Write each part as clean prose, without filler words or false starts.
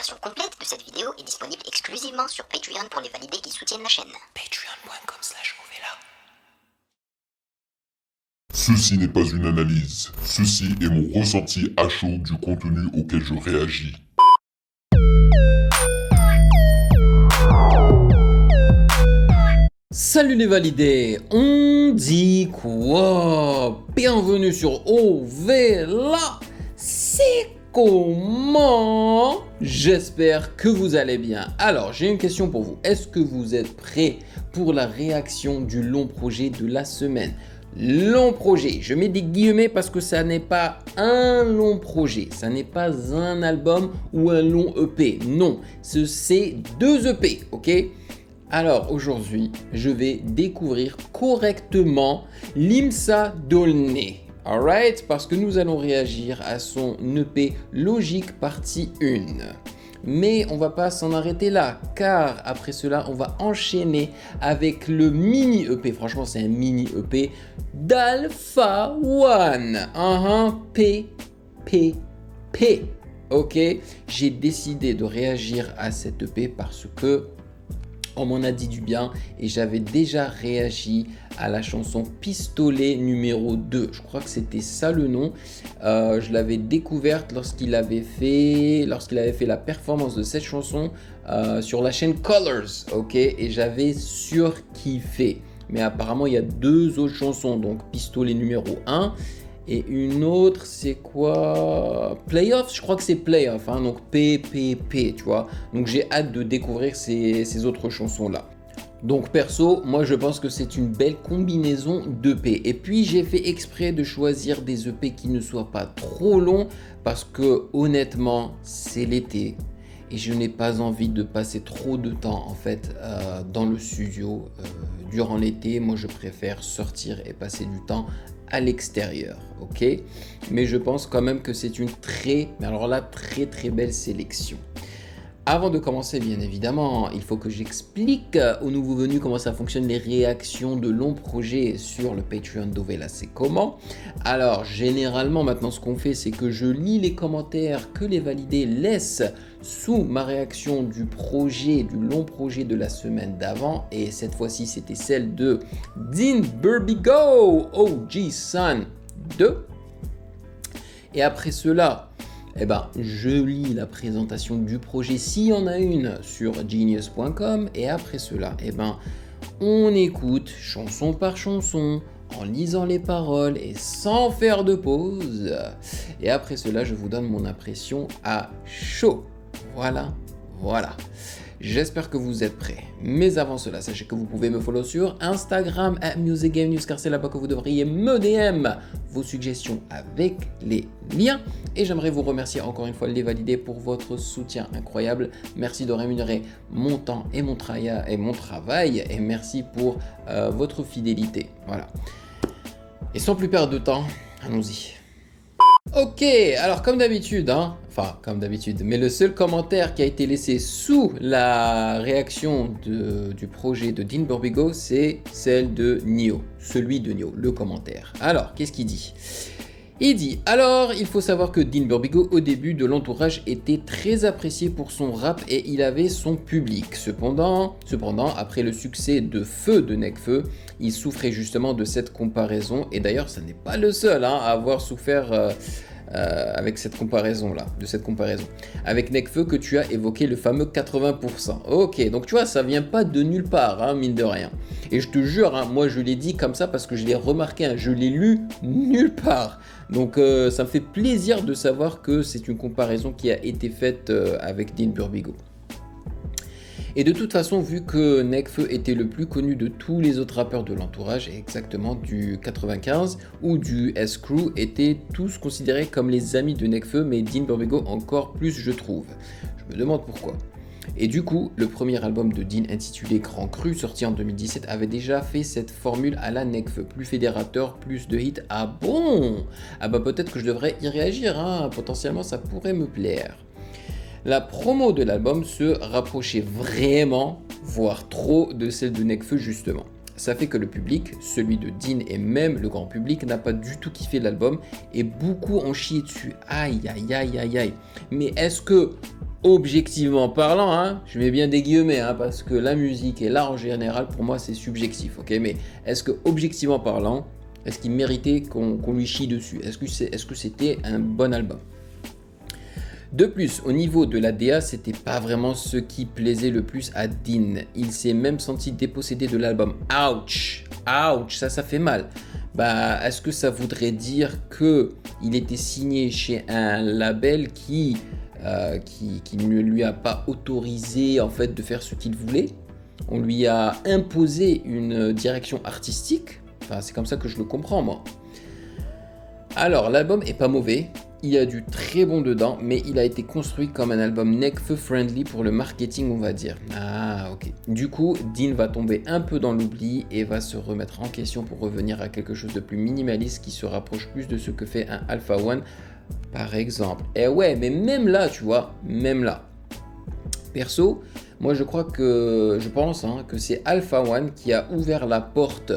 version complète de cette vidéo est disponible exclusivement sur Patreon pour les validés qui soutiennent la chaîne. Patreon.com/ovela. Ceci n'est pas une analyse, ceci est mon ressenti à chaud du contenu auquel je réagis. Salut les validés, on dit quoi? Bienvenue sur Ovela. C'est comment? J'espère que vous allez bien. Alors, j'ai une question pour vous. Est-ce que vous êtes prêts pour la réaction du long projet de la semaine? Long projet, je mets des guillemets parce que ça n'est pas un long projet, ça n'est pas un album ou un long EP. Non, c'est 2 EP, ok? Alors aujourd'hui, je vais découvrir correctement Limsa Dolné. Alright, parce que nous allons réagir à son EP Logique partie 1. Mais on va pas s'en arrêter là, car après cela, on va enchaîner avec le mini EP. Franchement, c'est un mini EP d'Alpha One. P. Ok, j'ai décidé de réagir à cet EP parce que on m'en a dit du bien et j'avais déjà réagi à la chanson Pistolet numéro 2. Je crois que c'était ça le nom. Je l'avais découverte lorsqu'il avait fait la performance de cette chanson sur la chaîne Colors. Ok, et j'avais surkiffé. Mais apparemment, il y a 2 autres chansons. Donc Pistolet numéro 1. Et une autre, c'est quoi? Playoff, je crois que c'est Playoff, hein, donc PPP, tu vois. Donc j'ai hâte de découvrir ces autres chansons-là. Donc perso, moi je pense que c'est une belle combinaison d'EP. Et puis j'ai fait exprès de choisir des EP qui ne soient pas trop longs parce que honnêtement, c'est l'été. Et je n'ai pas envie de passer trop de temps en fait dans le studio durant l'été. Moi je préfère sortir et passer du temps à l'extérieur, ok? Mais je pense quand même que c'est une très belle sélection. Avant de commencer, bien évidemment, il faut que j'explique aux nouveaux venus comment ça fonctionne les réactions de longs projets sur le Patreon d'Ovela. C'est comment? Alors, généralement, maintenant, ce qu'on fait, c'est que je lis les commentaires que les validés laissent sous ma réaction du long projet de la semaine d'avant. Et cette fois-ci, c'était celle de Dean Burbigo, OG Son 2. Et après cela, je lis la présentation du projet, s'il y en a une, sur genius.com. Et après cela, on écoute chanson par chanson, en lisant les paroles et sans faire de pause. Et après cela, je vous donne mon impression à chaud. Voilà. J'espère que vous êtes prêts. Mais avant cela, sachez que vous pouvez me follow sur Instagram @musicgamenews, car c'est là-bas que vous devriez me DM vos suggestions avec les liens. Et j'aimerais vous remercier encore une fois les validés pour votre soutien incroyable. Merci de rémunérer mon temps et mon travail. Et merci pour votre fidélité. Voilà. Et sans plus perdre de temps, allons-y. Ok, alors comme d'habitude, mais le seul commentaire qui a été laissé sous la réaction du projet de Dean Burbigo, c'est celle de Nio, celui de Nio, le commentaire. Alors, qu'est-ce qu'il dit? Il dit, alors il faut savoir que Dean Burbigo au début de l'entourage était très apprécié pour son rap et il avait son public. Cependant, après le succès de Feu de Nekfeu, il souffrait justement de cette comparaison. Et d'ailleurs, ça n'est pas le seul à avoir souffert avec cette comparaison. Avec Nekfeu que tu as évoqué le fameux 80%. Ok, donc tu vois, ça vient pas de nulle part, mine de rien. Et je te jure, moi je l'ai dit comme ça parce que je l'ai remarqué, je l'ai lu nulle part. Donc ça me fait plaisir de savoir que c'est une comparaison qui a été faite avec Dean Burbigo. Et de toute façon, vu que Nekfeu était le plus connu de tous les autres rappeurs de l'entourage, et exactement du 95 ou du S-Crew, étaient tous considérés comme les amis de Nekfeu, mais Dean Burbigo encore plus, je trouve. Je me demande pourquoi. Et du coup, le premier album de Dean intitulé Grand Cru, sorti en 2017, avait déjà fait cette formule à la Nekfeu. Plus fédérateur, plus de hits. Ah bon? Peut-être que je devrais y réagir, potentiellement ça pourrait me plaire. La promo de l'album se rapprochait vraiment, voire trop, de celle de Nekfeu justement. Ça fait que le public, celui de Dean et même le grand public, n'a pas du tout kiffé l'album et beaucoup ont chié dessus. Aïe. Mais est-ce que objectivement parlant, hein, je mets bien des guillemets, hein, parce que la musique et l'art en général, pour moi, c'est subjectif, ok? Mais est-ce que, objectivement parlant, est-ce qu'il méritait qu'on lui chie dessus? Est-ce que c'était un bon album? De plus, au niveau de la DA, c'était pas vraiment ce qui plaisait le plus à Dean. Il s'est même senti dépossédé de l'album. Ouch! Ouch! Ça fait mal. Bah, est-ce que ça voudrait dire que il était signé chez un label qui ne lui a pas autorisé en fait de faire ce qu'il voulait? On lui a imposé une direction artistique. Enfin, c'est comme ça que je le comprends, moi. Alors, l'album est pas mauvais. Il y a du très bon dedans, mais il a été construit comme un album Nekfeu friendly pour le marketing, on va dire. Ah, ok. Du coup, Dean va tomber un peu dans l'oubli et va se remettre en question pour revenir à quelque chose de plus minimaliste qui se rapproche plus de ce que fait un Alpha One, par exemple. Et ouais, mais même là, tu vois, même là. Perso, moi je pense que c'est Alpha One qui a ouvert la porte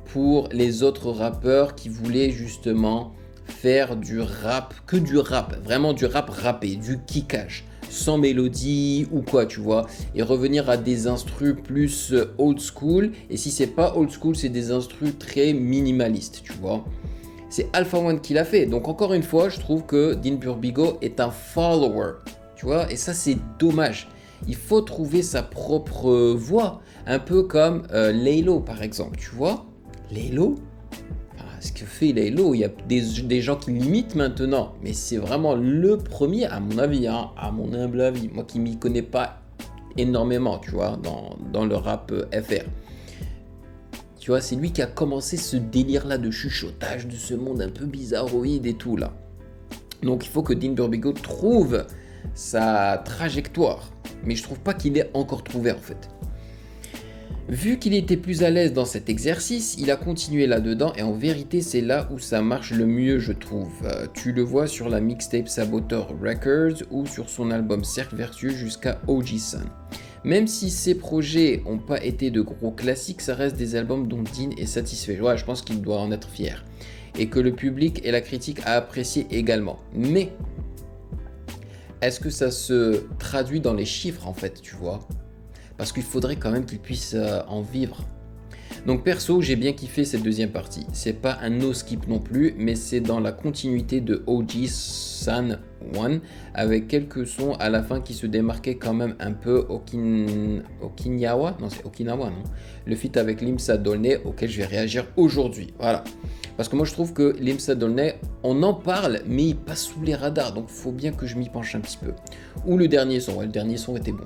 pour les autres rappeurs qui voulaient justement faire du rap, que du rap, vraiment du rap rappé, du kickage, sans mélodie ou quoi, tu vois, et revenir à des instrus plus old school, et si c'est pas old school, c'est des instrus très minimalistes, tu vois. C'est Alpha One qui l'a fait, donc encore une fois, je trouve que Dean Burbigo est un follower, tu vois, et ça c'est dommage. Il faut trouver sa propre voix, un peu comme Laylo par exemple, tu vois. Laylo, ce que fait Laylo, il y a des gens qui l'imitent maintenant, mais c'est vraiment le premier, à mon avis, hein, à mon humble avis, moi qui m'y connais pas énormément, tu vois, dans le rap FR. Tu vois, c'est lui qui a commencé ce délire-là de chuchotage, de ce monde un peu bizarroïde et tout, là. Donc il faut que Dean Burbigo trouve sa trajectoire, mais je trouve pas qu'il ait encore trouvé, en fait. Vu qu'il était plus à l'aise dans cet exercice, il a continué là-dedans et en vérité c'est là où ça marche le mieux je trouve. Tu le vois sur la mixtape Saboteur Records ou sur son album Cercle Vertueux jusqu'à OG Sun. Même si ces projets n'ont pas été de gros classiques, ça reste des albums dont Dean est satisfait. Ouais, je pense qu'il doit en être fier. Et que le public et la critique a apprécié également. Mais, est-ce que ça se traduit dans les chiffres en fait, tu vois ? Parce qu'il faudrait quand même qu'il puisse en vivre. Donc perso, j'ai bien kiffé cette deuxième partie. C'est pas un no-skip non plus, mais c'est dans la continuité de OG Sun 1, avec quelques sons à la fin qui se démarquaient quand même un peu Okinawa. Non, c'est Okinawa, non. Le feat avec Limsa Dolnay, auquel je vais réagir aujourd'hui. Voilà. Parce que moi je trouve que Limsa Dolnay, on en parle, mais il passe sous les radars, donc faut bien que je m'y penche un petit peu. Ou le dernier son, ouais, le dernier son était bon.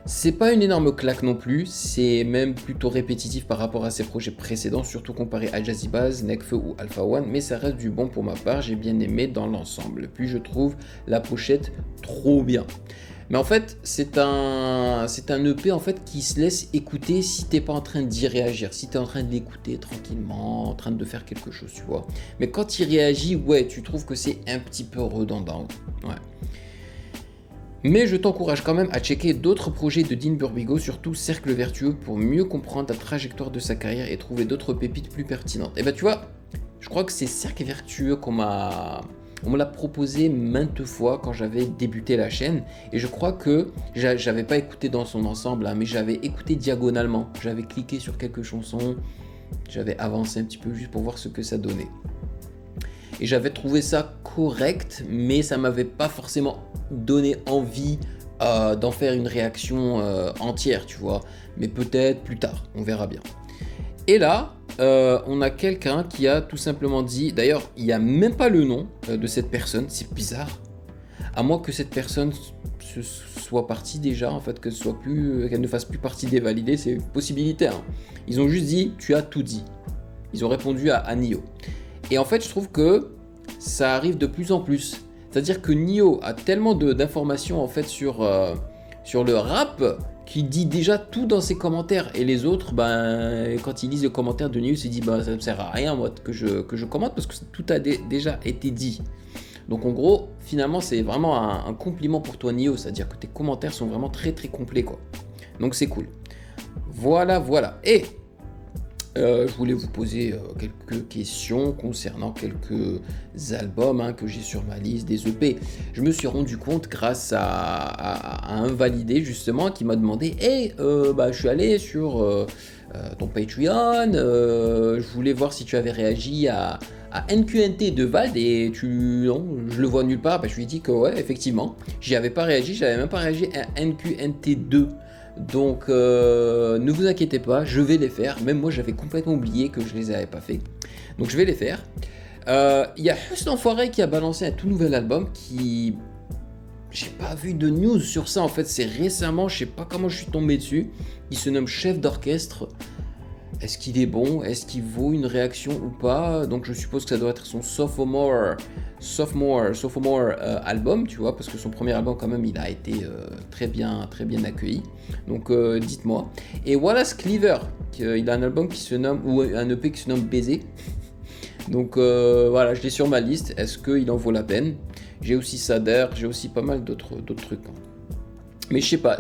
C'est pas une énorme claque non plus, c'est même plutôt répétitif par rapport à ses projets précédents, surtout comparé à Jazzy Bass, Nekfeu ou Alpha One, mais ça reste du bon pour ma part, j'ai bien aimé dans l'ensemble. Puis je trouve la pochette trop bien. Mais en fait, c'est un EP en fait qui se laisse écouter si t'es pas en train d'y réagir, si t'es en train de l'écouter tranquillement, en train de faire quelque chose, tu vois. Mais quand il réagit, ouais, tu trouves que c'est un petit peu redondant, ouais. Mais je t'encourage quand même à checker d'autres projets de Dean Burbigo, surtout Cercle Vertueux, pour mieux comprendre la trajectoire de sa carrière et trouver d'autres pépites plus pertinentes. Et bah tu vois, je crois que c'est Cercle Vertueux on me l'a proposé maintes fois quand j'avais débuté la chaîne, et je crois que j'avais pas écouté dans son ensemble, hein, mais j'avais écouté diagonalement. J'avais cliqué sur quelques chansons, j'avais avancé un petit peu juste pour voir ce que ça donnait. Et j'avais trouvé ça correct, mais ça m'avait pas forcément donné envie d'en faire une réaction entière, tu vois. Mais peut-être plus tard, on verra bien. Et là, on a quelqu'un qui a tout simplement dit, d'ailleurs, il n'y a même pas le nom de cette personne, c'est bizarre. À moins que cette personne soit partie déjà, en fait, qu'elle ne fasse plus partie des validés, c'est une possibilité. Hein. Ils ont juste dit, tu as tout dit. Ils ont répondu à Nio. Et en fait, je trouve que ça arrive de plus en plus. C'est-à-dire que Nio a tellement d'informations en fait sur le rap qu'il dit déjà tout dans ses commentaires. Et les autres, ben, quand ils lisent les commentaires de Nio, ils se disent bah, ça ne me sert à rien moi, que je commente parce que tout a déjà été dit. Donc en gros, finalement, c'est vraiment un compliment pour toi Nio. C'est-à-dire que tes commentaires sont vraiment très très complets, quoi. Donc c'est cool. Voilà. Et Je voulais vous poser quelques questions concernant quelques albums que j'ai sur ma liste des EP. Je me suis rendu compte grâce à un validé justement qui m'a demandé hey, je suis allé sur ton Patreon, je voulais voir si tu avais réagi à NQNT de Vald et non, je le vois nulle part. Je lui ai dit que ouais, effectivement, j'y avais pas réagi, j'avais même pas réagi à NQNT 2. Donc ne vous inquiétez pas, je vais les faire. Même moi j'avais complètement oublié que je les avais pas fait. Donc je vais les faire. Il y a Hustle Enfoiré qui a balancé un tout nouvel album qui... J'ai pas vu de news sur ça en fait, c'est récemment, je sais pas comment je suis tombé dessus. Il se nomme Chef d'orchestre. Est-ce qu'il est bon? Est-ce qu'il vaut une réaction ou pas? Donc je suppose que ça doit être son sophomore album, tu vois, parce que son premier album quand même il a été très bien accueilli. Donc dites-moi. Et Wallace Cleaver, il a un album qui se nomme, ou un EP qui se nomme Baiser. Donc voilà, je l'ai sur ma liste. Est-ce qu'il en vaut la peine? J'ai aussi Sader, j'ai aussi pas mal d'autres trucs. Mais je sais pas,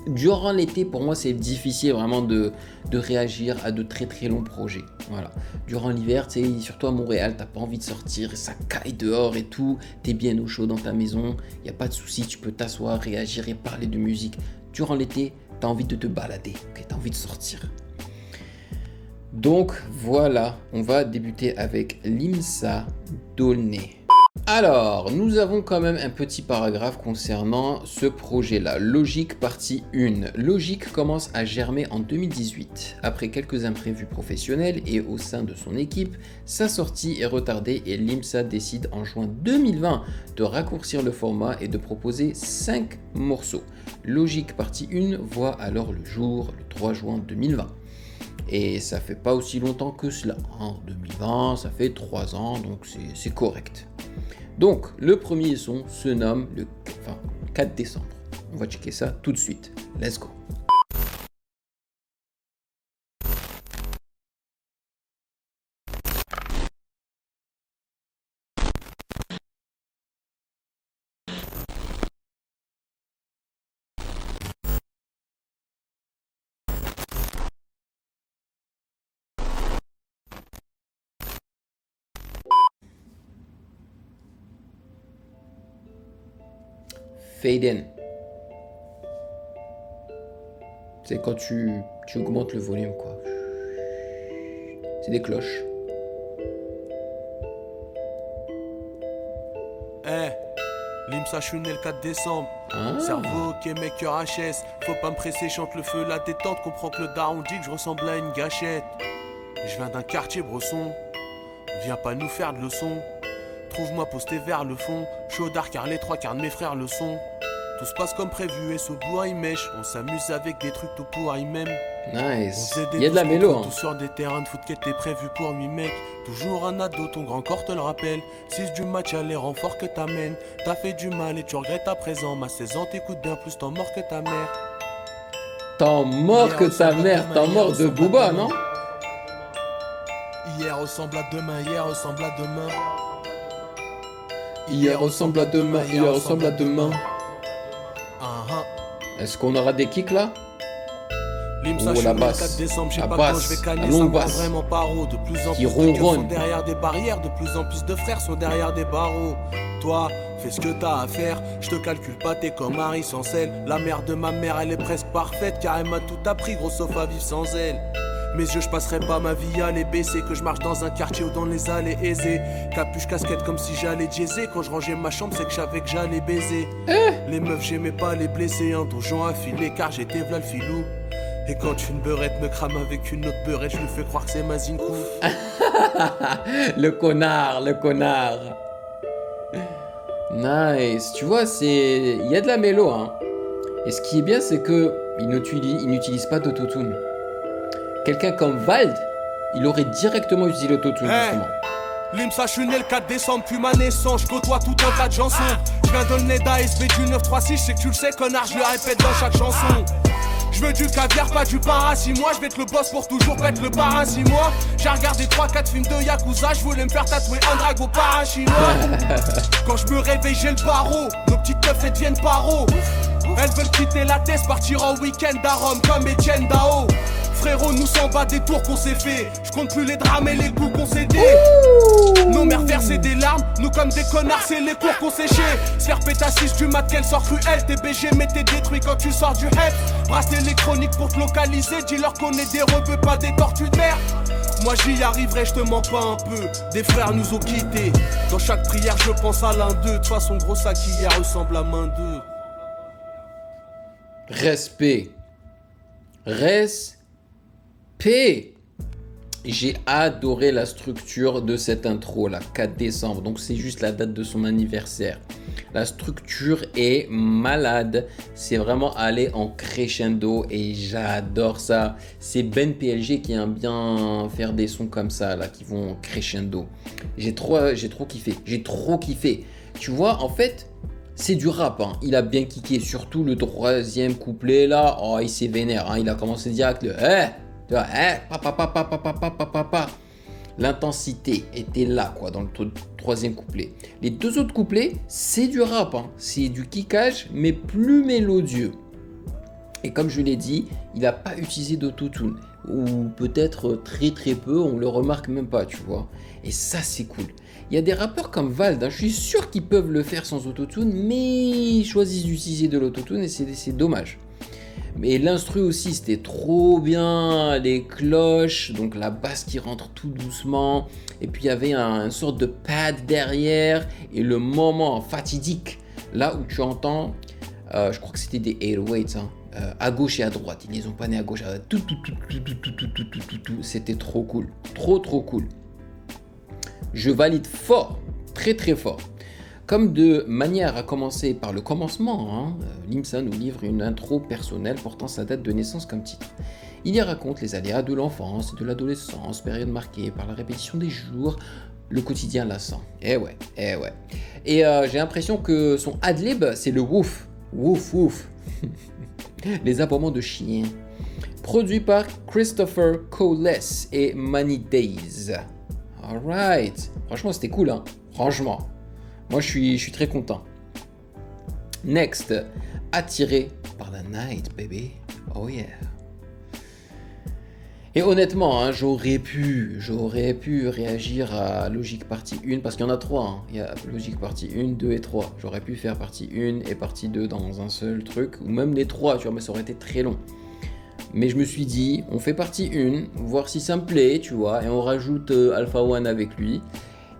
durant l'été, pour moi, c'est difficile vraiment de réagir à de très très longs projets. Voilà. Durant l'hiver, tu sais, surtout à Montréal, t'as pas envie de sortir, ça caille dehors et tout, t'es bien au chaud dans ta maison, y a pas de souci, tu peux t'asseoir, réagir et parler de musique. Durant l'été, t'as envie de te balader, okay, t'as envie de sortir. Donc voilà, on va débuter avec Limsa Dolné. Alors, nous avons quand même un petit paragraphe concernant ce projet-là. Logique partie 1. Logique commence à germer en 2018. Après quelques imprévus professionnels et au sein de son équipe, sa sortie est retardée et Limsa décide en juin 2020 de raccourcir le format et de proposer 5 morceaux. Logique partie 1 voit alors le jour le 3 juin 2020. Et ça fait pas aussi longtemps que cela. En 2020, ça fait 3 ans, donc c'est correct. Donc, le premier son se nomme le 4 décembre. On va checker ça tout de suite. Let's go. Fade in. C'est quand tu augmentes le volume, quoi. C'est des cloches. Limsa, je suis né le 4 décembre. Cerveau, ok, mec, cœur HS. Faut pas me presser, chante le feu, la détente. Comprends que le daron dit que je ressemble à une gâchette. Je viens d'un quartier bresson. Viens pas nous faire de leçons. Trouve-moi posté vers le fond. Chaudard car les 3 quarts de mes frères le sont. Tout se passe comme prévu et ce bois il mèche. On s'amuse avec des trucs tout pour y même. Nice. Il y a de la mélo. Tout sur des terrains de foot qui étaient prévus pour 8 mecs. Toujours un ado, ton grand corps te le rappelle. 6 du match, y'a les renforts que t'amènes. T'as fait du mal et tu regrettes à présent. Ma 16 ans t'écoutes bien plus, t'en mort que ta mère. T'en mort que ta mère, t'en mort de Booba, non? Hier ressemble à demain, hier ressemble à demain. Hier ressemble à demain, hier ressemble à demain. Est-ce qu'on aura des kicks là? Limsa, la basse, la longue basse, vraiment paro. De plus en qui plus de cœurs sont ronronne. derrière des barrières, de plus en plus de frères sont derrière des barreaux. Toi, fais ce que t'as à faire, je te calcule pas, t'es comme Harry sans sel. La mère de ma mère, elle est presque parfaite, car elle m'a tout appris, gros sauf à vivre sans elle. Mes yeux, je passerai pas ma vie à les baisser. Que je marche dans un quartier ou dans les allées aisées. Capuche, casquette comme si j'allais jazzer. Quand je rangeais ma chambre, c'est que je savais que j'allais baiser. Les meufs, j'aimais pas les blesser. Un donjon affilé car j'étais v'là le filou. Et quand une beurette me crame avec une autre beurette, je lui fais croire que c'est ma zincouf. Le connard. Nice. Tu vois, il y a de la mélo, hein. Et ce qui est bien, c'est que il n'utilise pas d'autotune. Quelqu'un comme Vald, il aurait directement utilisé l'autotune, justement. Limsa, je suis né le 4 décembre, puis ma naissance, je côtoie tout un tas de chansons. Je viens de le nez d'ASB du 936, je sais que tu le sais, connard, je le répète dans chaque chanson. Je veux du caviar, pas du para, 6 mois, je vais être le boss pour toujours, pète le para, 6 mois. J'ai regardé 3-4 films de Yakuza, je voulais me faire tatouer un dragon para chinois. Quand je me réveille, j'ai le barreau, nos petites meufs elles deviennent paro. Elles veulent quitter la thèse, partir en week-end à Rome comme Etienne Dao. Frérot, nous s'en bat des tours qu'on s'est fait. Je compte plus les drames et les coups qu'on s'est dit. Nos mères versaient des larmes, nous comme des connards, c'est les cours qu'on séchait. Se faire péter à 6 du mat, qu'elle sort cruelle. Tes BG, mais t'es détruit quand tu sors du head. Brasse électronique pour te localiser. Dis-leur qu'on est des rebeux, pas des tortues de mer. Moi j'y arriverai, je te mens pas un peu. Des frères nous ont quittés. Dans chaque prière, je pense à l'un d'eux. De toute façon, gros sac hier ressemble à main d'eux. Respect. Respect. J'ai adoré la structure de cette intro, là, 4 décembre. Donc, c'est juste la date de son anniversaire. La structure est malade. C'est vraiment aller en crescendo et j'adore ça. C'est Ben PLG qui aime bien faire des sons comme ça, là, qui vont en crescendo. J'ai trop kiffé. J'ai trop kiffé. Tu vois, en fait, c'est du rap. Hein. Il a bien kické. Surtout le 3e couplet, là. Oh, il s'est vénère. Hein. Il a commencé direct le tu vois, l'intensité était là, quoi, dans le 3e couplet. Les 2 autres couplets, c'est du rap, hein. C'est du kickage, mais plus mélodieux. Et comme je l'ai dit, il n'a pas utilisé d'autotune. Ou peut-être très très peu, on le remarque même pas, tu vois. Et ça, c'est cool. Il y a des rappeurs comme Vald, hein, je suis sûr qu'ils peuvent le faire sans autotune, mais ils choisissent d'utiliser de l'autotune et c'est dommage. Mais l'instru aussi, c'était trop bien, les cloches, donc la basse qui rentre tout doucement, et puis il y avait une sorte de pad derrière, et le moment fatidique, là où tu entends, je crois que c'était des 808, hein, à gauche et à droite, ils les ont pas nés à gauche, à droite, c'était trop cool, trop cool. Je valide fort, très très fort. Comme de manière à commencer par le commencement, hein, Limsa nous livre une intro personnelle portant sa date de naissance comme titre. Il y raconte les aléas de l'enfance et de l'adolescence, période marquée par la répétition des jours, le quotidien lassant. Eh ouais. Et j'ai l'impression que son adlib, c'est le wouf. Wouf. Les aboiements de chiens. Produit par Christopher Coles et Manny Days. Alright. Franchement, c'était cool, hein. Franchement. Moi, je suis très content. Next, attiré par la night, baby. Oh yeah. Et honnêtement, hein, j'aurais pu réagir à Logique partie 1, parce qu'il y en a 3. Hein. Il y a Logique partie 1, 2 et 3. J'aurais pu faire partie 1 et partie 2 dans un seul truc, ou même les 3, tu vois, mais ça aurait été très long. Mais je me suis dit, on fait partie 1, voir si ça me plaît, tu vois, et on rajoute Alpha One avec lui.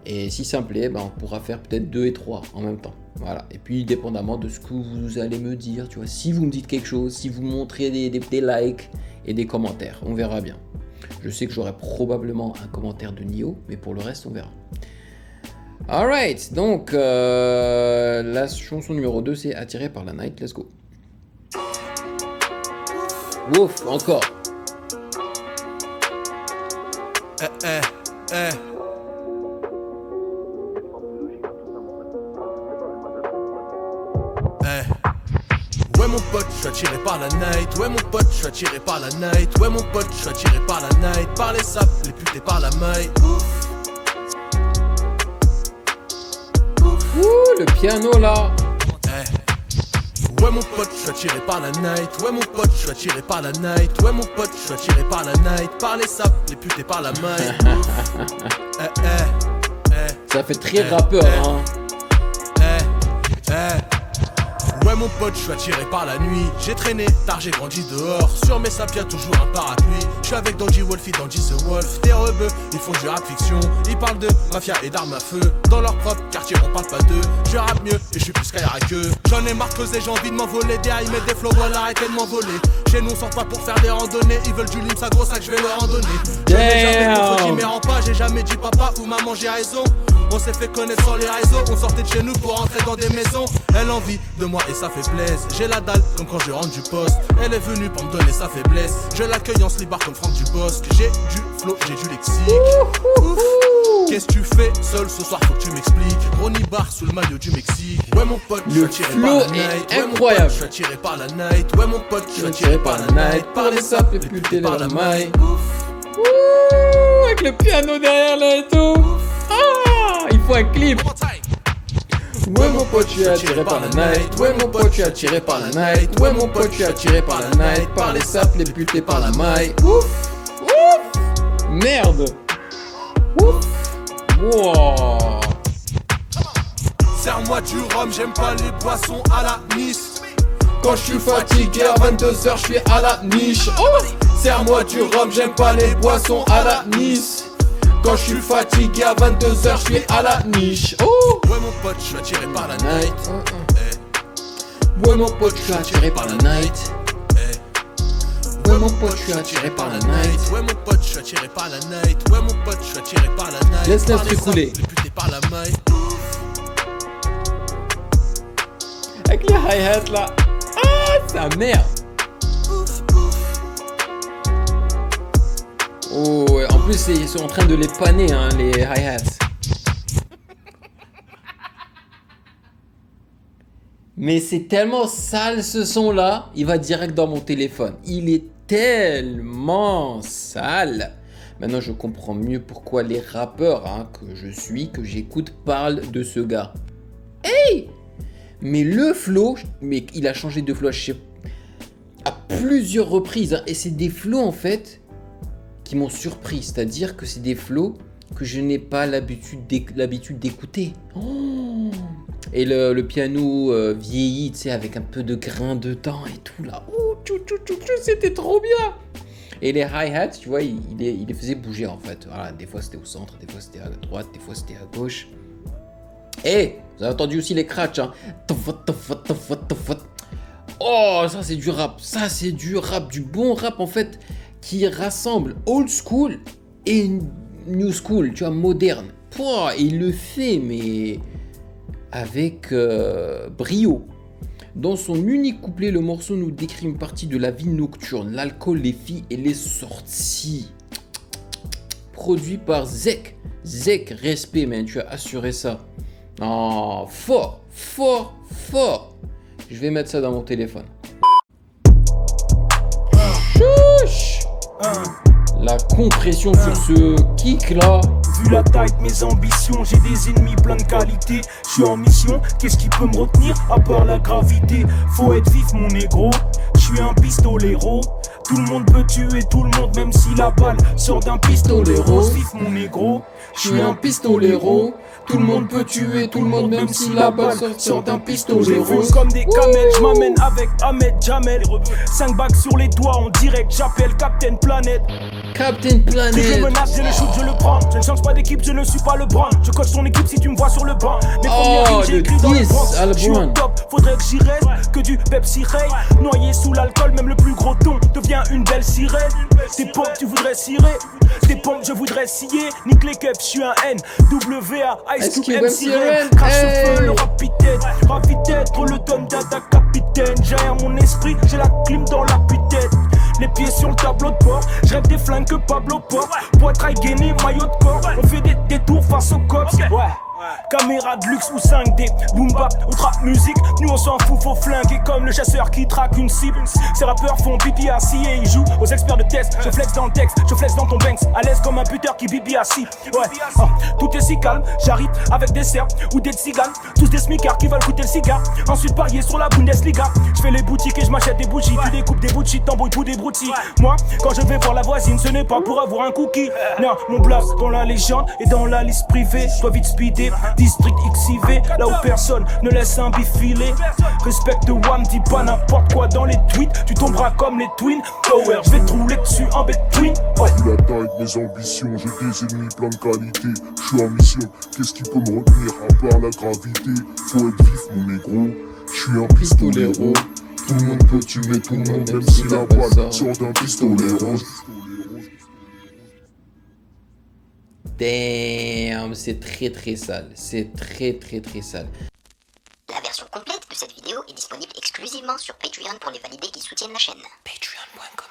Et si ça me plaît, ben on pourra faire peut-être 2 et 3 en même temps. Voilà. Et puis, dépendamment de ce que vous allez me dire, tu vois, si vous me dites quelque chose, si vous montrez des likes et des commentaires, on verra bien. Je sais que j'aurai probablement un commentaire de Nio, mais pour le reste, on verra. Alright, donc la chanson numéro 2, c'est Attiré par la night, let's go. Ouf, encore. Ouais mon pote, je suis attiré par la night. Ouais mon pote, je suis attiré par la night. Ouais mon pote, je suis attiré par la night. Par les sapes, les putes et par la maille. Ouh, le piano là. Ouais mon pote, je suis attiré par la night. Ouais mon pote, je suis attiré par la night. Ouais mon pote, je suis attiré par la night. Par les sapes, les putes et par la maille. Ça fait très rappeur, hein. Ouais mon pote, je suis attiré par la nuit. J'ai traîné, tard j'ai grandi dehors. Sur mes sapes y'a toujours un parapluie. Je suis avec Dandy Wolfie, Dandy the Wolf. Des rebeux, ils font du rap fiction. Ils parlent de mafia et d'armes à feu. Dans leur propre quartier on parle pas d'eux. Je rappe mieux et je suis plus Skyrack qu'eux. J'en ai marre de creuser, j'ai envie de m'envoler. Des high, mettre des flows, voilà, arrêtez de m'envoler. Chez nous on sort pas pour faire des randonnées. Ils veulent du lim, ça gros sac, je vais leur en donner. Je n'ai jamais de qui me rend pas. J'ai jamais dit papa ou maman j'ai raison. On s'est fait connaître sur les réseaux. On sortait de chez nous pour entrer dans des maisons. Elle envie de moi et ça fait plaisir. J'ai la dalle comme quand je rentre du poste. Elle est venue pour me donner sa faiblesse. Je l'accueille en slibard comme Franck Dubosc. J'ai du flow, j'ai du lexique. Qu'est-ce que tu fais seul ce soir, faut que tu m'expliques. Ronnie Barr sous le maillot du Mexique. Ouais mon pote, je suis attiré par la night. Ouais mon pote, je suis attiré par la night. Ouais mon pote, je suis attiré par la night. Par les sapes, les putes et par la maille. Avec le piano derrière là et tout. Ah, il faut un clip. Ouais mon pote, je suis attiré par la night. Ouais mon pote, je suis attiré par la night. Ouais mon pote, je suis attiré par la night. Par les sapes, les putes et par la maille. Ouf, ouf. Merde. Ouf. Wow. Serre-moi du rhum, j'aime pas les boissons à la Nice. Quand je suis fatigué à 22h, je suis à la niche. Oh. Serre-moi du rhum, j'aime pas les boissons à la Nice. Quand je suis fatigué à 22h, je suis à la niche. Oh. Ouais mon pote, je suis attiré par la night. Ouais mon pote, je suis attiré par la night. Ouais mon pote, je suis attiré par la night. Ouais mon pote, je suis attiré par la night. Ouais mon pote, je suis attiré par la night. Laisse Par l'instru les couler. sapes, les putes et par la maille. Avec les hi-hats là. Ah, sa mère. Oh, ouais. En plus, ils sont en train de les paner, hein, les hi-hats. Mais c'est tellement sale ce son-là, il va direct dans mon téléphone. Il est tellement sale. Maintenant, je comprends mieux pourquoi les rappeurs que je suis, que j'écoute, parlent de ce gars. Hey! Mais le flow, mais il a changé de flow à plusieurs reprises. Et c'est des flows en fait qui m'ont surpris. C'est-à-dire que c'est des flows que je n'ai pas l'habitude d'écouter. Oh, et le piano vieilli, tu sais, avec un peu de grain dedans et tout là. Oh, c'était trop bien. Et les hi-hats, tu vois, il les faisait bouger en fait. Voilà, des fois c'était au centre, des fois c'était à droite, des fois c'était à gauche. Et vous avez entendu aussi les crashs, hein. Oh, ça c'est du rap. Ça c'est du rap, du bon rap en fait, qui rassemble old school et new school, tu vois, moderne. Pouah, et il le fait, mais avec brio. Dans son unique couplet, le morceau nous décrit une partie de la vie nocturne, l'alcool, les filles et les sorties. Produit par Zek. Zek, respect, man, tu as assuré ça. Oh, fort, fort, fort. Je vais mettre ça dans mon téléphone. Chouch. La compression sur ce kick là. Vu la taille de mes ambitions, j'ai des ennemis plein de qualité. Je suis en mission, qu'est-ce qui peut me retenir à part la gravité? Faut être vif mon négro, je suis un pistolero. Tout le monde peut tuer tout le monde même si la balle sort d'un pistolero. Vif mon négro, Je suis un pistolero. Tout le monde peut tuer tout le monde même si la balle sort d'un pistolero. Comme des camels, je m'amène avec Ahmed Jamel. 5 bagues sur les doigts en direct, j'appelle Captain Planet. Captain Si je Planet. le menace, je le shoot, je le prends. Je ne change pas d'équipe, je ne suis pas le brun. Je coach ton équipe si tu me vois sur le banc. Mes premières rimes, j'ai le écrit dans le 10 Bronx. à Je suis au LeBron. top, faudrait que j'y reste. Que du Pepsi Ray. Noyé sous l'alcool, même le plus gros ton devient une belle sirène. Tes pompes, tu voudrais cirer. Tes pompes, je voudrais scier. Nique les cups, je suis un N. WA, Ice Cube, MC Ren. Crache au feu, le rapitaine. Ravi d'être le Don Dada capitaine. J'aère mon esprit, j'ai la clim dans la putette. Les pieds sur le tableau de bord, je rêve des flingues que Pablo porte. Poitrail gainé, maillot de corps, on fait des détours face aux cops. Ouais. Caméra de luxe ou 5D, boom bap ou trap musique. Nous on s'en fout, faut flinguer comme le chasseur qui traque une cible. Ces rappeurs font pipi assis et ils jouent aux experts de test. Je flex dans le texte, je flex dans ton banks. À l'aise comme un puteur qui bibi assis. Ouais, tout est si calme, j'arrive avec des cerfs ou des tziganes. Tous des smicards qui veulent goûter le cigare. Ensuite parier sur la Bundesliga. Je fais les boutiques et je m'achète des bougies. Tu découpes des bouts de shit, t'embrouilles tout des broutilles. Moi, quand je vais voir la voisine, ce n'est pas pour avoir un cookie. Non, mon blast dans la légende et dans la liste privée. Je dois vite speeder. District XIV, là où personne ne laisse un bif filer. Respecte Wam, dis pas n'importe quoi dans les tweets. Tu tomberas comme les twins. Power, je vais te rouler dessus en between. Ouais. Vu la taille de mes ambitions, j'ai des ennemis plein de qualité. Je suis en mission, qu'est-ce qui peut me retenir à part la gravité? Faut être vif mon négro, je suis un pistolero. Tout le monde peut tuer tout le monde même si la balle sort d'un pistolero. Damn, c'est très très sale. C'est très très très sale. La version complète de cette vidéo est disponible exclusivement sur Patreon pour les validés qui soutiennent la chaîne. Patreon.com